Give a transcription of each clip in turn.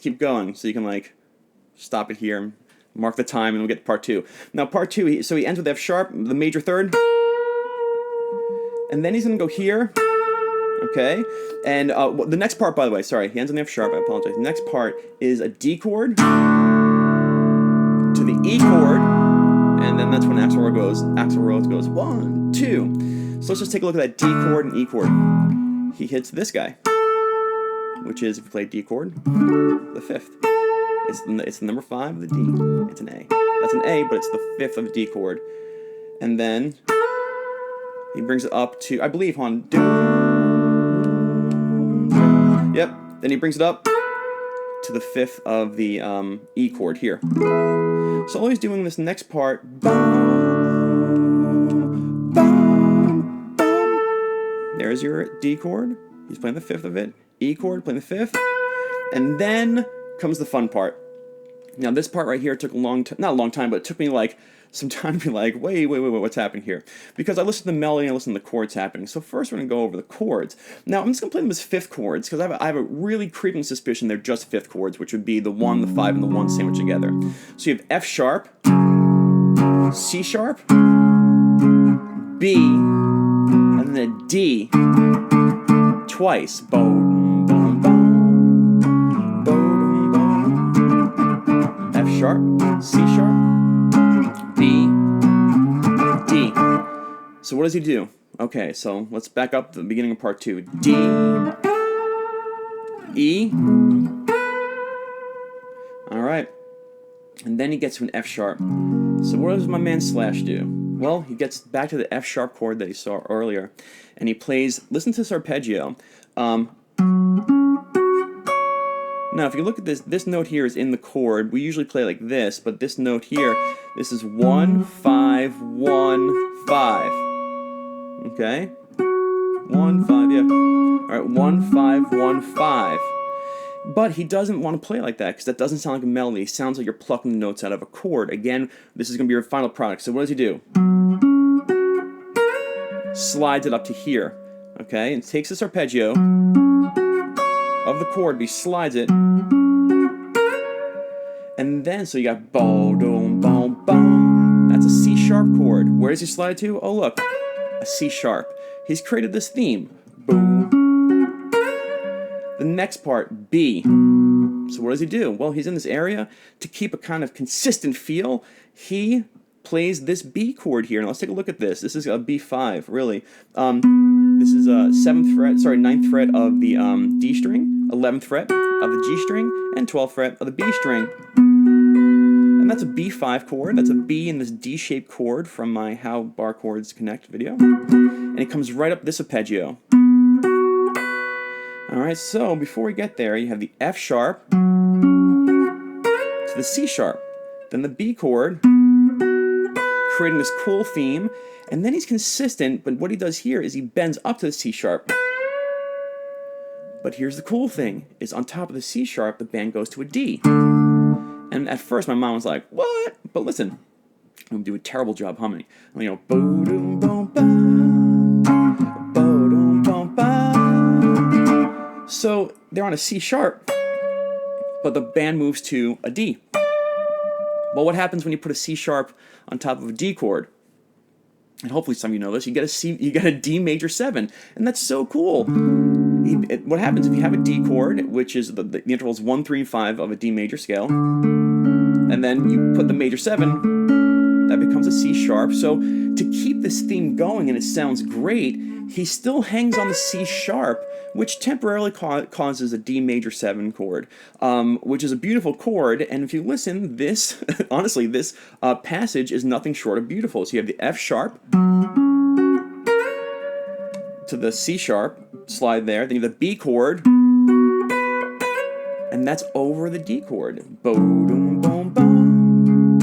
to keep going, so you can like stop it here, mark the time, and we'll get to part 2. Now part 2, so he ends with F sharp, the major third, and then he's going to go here, okay? And the next part, by the way, sorry, he ends on the F sharp, I apologize. The next part is a D chord to the E chord, and then that's when Axl Rose goes 1, 2. So let's just take a look at that D chord and E chord. He hits this guy, which is, if you play D chord, the 5th. It's the number 5 of the D. It's an A. That's an A, but it's the 5th of the D chord. And then he brings it up to, I believe, on do. Yep. Then he brings it up to the 5th of the E chord here. So all he's doing this next part, boom, boom, boom. There's your D chord. He's playing the 5th of it. E chord, playing the 5th. And then comes the fun part. Now this part right here took not a long time, but it took me like some time to be like, wait, what's happening here? Because I listened to the melody and I listened to the chords happening. So first we're going to go over the chords. Now I'm just going to play them as 5th chords because I have a really creeping suspicion they're just 5th chords, which would be the 1, the 5, and the 1 sandwiched together. So you have F sharp, C sharp, B, and then a D twice. Boom. Sharp, C sharp, B, D. So what does he do? Okay, so let's back up to the beginning of part 2. D, E. All right, and then he gets to an F sharp. So what does my man Slash do? Well, he gets back to the F sharp chord that he saw earlier, and he plays. Listen to this arpeggio. Now, if you look at this note here is in the chord. We usually play like this, but this note here, this is 1, 5, 1, 5. Okay? 1, 5, yeah. All right, 1, 5, 1, 5. But he doesn't want to play like that because that doesn't sound like a melody. It sounds like you're plucking the notes out of a chord. Again, this is going to be your final product. So what does he do? Slides it up to here. Okay? And takes this arpeggio of the chord, but he slides it, and then so you got boom, boom, boom, boom. That's a C sharp chord. Where does he slide to? Oh look, a C sharp. He's created this theme. Boom. The next part, B. So what does he do? Well, he's in this area to keep a kind of consistent feel. He plays this B chord here. Now let's take a look at this. This is a B5, really. This is a 9th fret of the D string, 11th fret of the G string, and 12th fret of the B string. And that's a B5 chord. That's a B in this D-shaped chord from my How Bar Chords Connect video. And it comes right up this arpeggio. Alright, so before we get there, you have the F sharp to the C sharp, then the B chord, creating this cool theme, and then he's consistent, but what he does here is he bends up to the C sharp. But here's the cool thing, is on top of the C sharp, the band goes to a D. And at first my mom was like, what? But listen, I'm going to do a terrible job humming. You know, bo-dum, bum, ba, bo-dum, bum, ba. So they're on a C sharp, but the band moves to a D. Well, what happens when you put a C sharp on top of a D chord? And hopefully some of you know this. You get a D major 7, and that's so cool. What happens if you have a D chord, which is the interval is 1, 3, 5 of a D major scale, and then you put the major 7, that becomes a C sharp. So to keep this theme going and it sounds great, he still hangs on the C sharp, which temporarily causes a D major 7 chord, which is a beautiful chord. And if you listen, this, honestly, this passage is nothing short of beautiful. So you have the F sharp to the C sharp, slide there, then you have the B chord, and that's over the D chord. Bo-dum, bum, bum,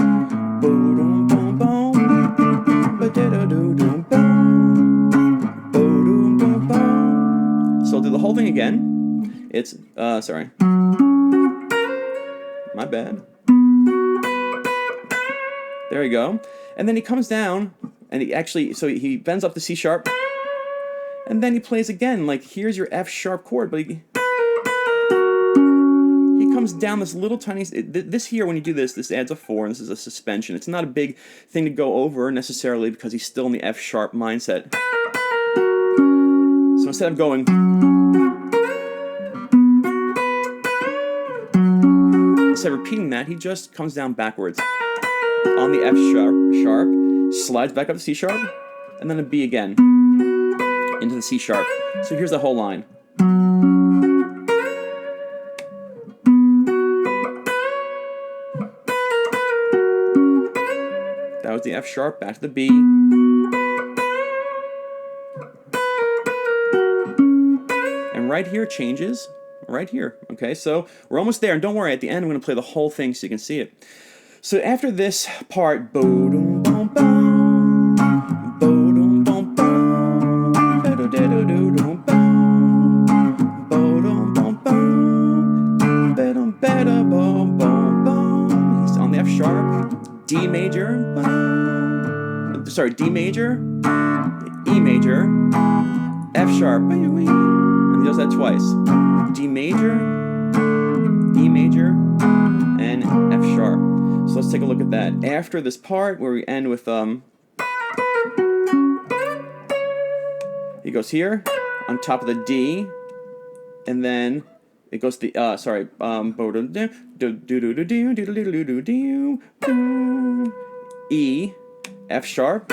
bo-dum, bum, bum, ba-da-da-doo-dum, bum, bo-dum, bum, bum. So I'll do the whole thing again. It's, sorry. My bad. There you go. And then he comes down, and so he bends up the C sharp, and then he plays again, like here's your F sharp chord, but he comes comes down this little tiny... This here, when you do this, this adds a 4, and this is a suspension. It's not a big thing to go over, necessarily, because he's still in the F-sharp mindset. So instead of going... Instead of repeating that, he just comes down backwards on the F-sharp, slides back up to C-sharp, and then a B again into the C-sharp. So here's the whole line. That was the F-sharp, back to the B. And right here changes, right here. Okay, so we're almost there, and don't worry, at the end I'm going to play the whole thing so you can see it. So after this part, he's on the F-sharp, D major, sorry, D major, E major, F-sharp, and he does that twice. D major, E major, and F-sharp. So let's take a look at that. After this part, where we end with, he goes here, on top of the D, and then it goes to the, E, F-sharp,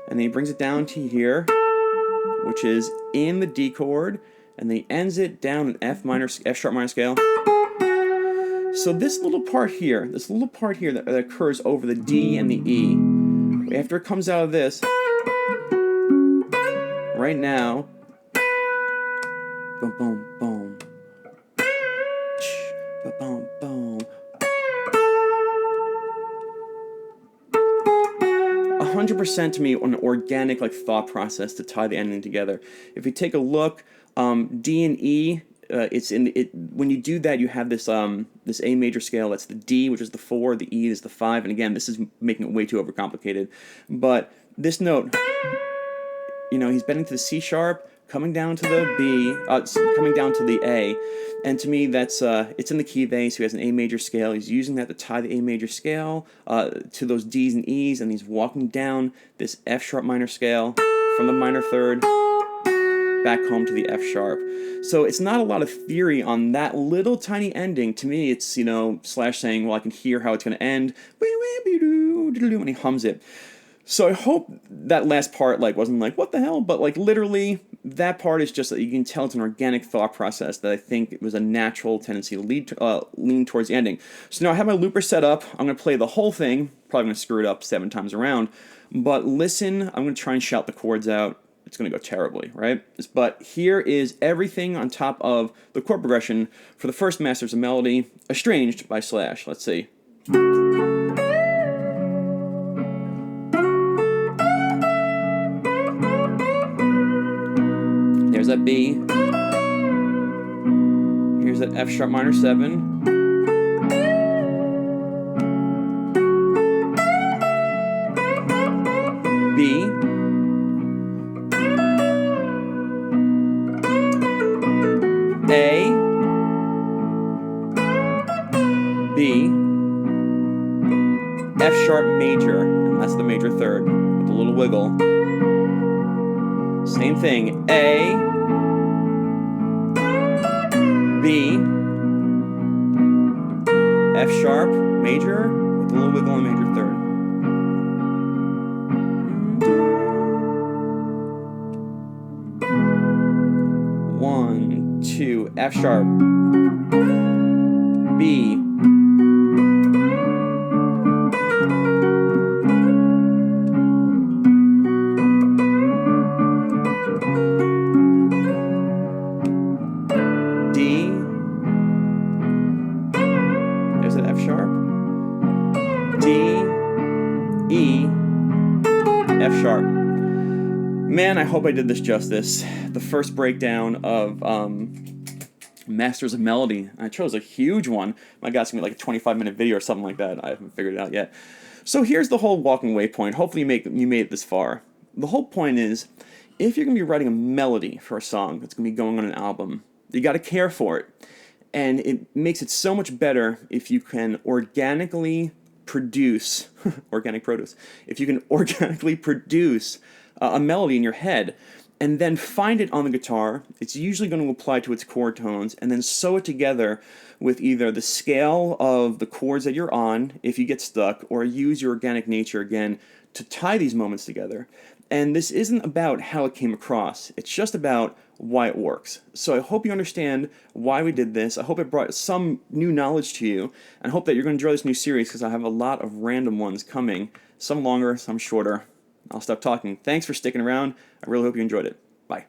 and then he brings it down to here, which is in the D chord, and then he ends it down in F-sharp minor scale. So this little part here that occurs over the D and the E, after it comes out of this, right now, boom, boom, boom, boom, boom. 100% to me an organic thought process to tie the ending together. If you take a look, D and E, when you do that, you have this this A major scale. That's the D, which is the 4, the E is the 5, and again, this is making it way too overcomplicated. But this note, he's bending to the C sharp, coming down to the B, coming down to the A, and to me that's it's in the key of A, so he has an A major scale. He's using that to tie the A major scale to those D's and E's, and he's walking down this F sharp minor scale from the minor third back home to the F sharp. So it's not a lot of theory on that little tiny ending. To me, it's Slash saying, well, I can hear how it's going to end, and he hums it. So I hope that last part wasn't what the hell, but literally that part is just that you can tell it's an organic thought process that I think it was a natural tendency to lean towards the ending. So now I have my looper set up. I'm going to play the whole thing. Probably going to screw it up 7 times around, but listen. I'm going to try and shout the chords out. It's going to go terribly, right? But here is everything on top of the chord progression for the first Masters of Melody, Estranged by Slash. Let's see. There's that B. Here's that F sharp minor 7. B. A. B. F sharp major, and that's the major third with a little wiggle. Same thing, A, B, F sharp, major, with a little wiggle on major third. One, two, F sharp, B, D, there's an F sharp, D, E, F sharp. Man, I hope I did this justice. The first breakdown of Masters of Melody. I chose a huge one. My God, it's going to be a 25-minute video or something like that. I haven't figured it out yet. So here's the whole walking away point. Hopefully you made it this far. The whole point is, if you're going to be writing a melody for a song that's going to be going on an album, you got to care for it. And it makes it so much better if you can organically produce organic produce. If you can organically produce a melody in your head and then find it on the guitar, it's usually going to apply to its chord tones and then sew it together with either the scale of the chords that you're on if you get stuck, or use your organic nature again to tie these moments together. And this isn't about how it came across. It's just about why it works. So I hope you understand why we did this. I hope it brought some new knowledge to you, and I hope that you're going to enjoy this new series, because I have a lot of random ones coming, some longer, some shorter. I'll stop talking. Thanks for sticking around. I really hope you enjoyed it. Bye.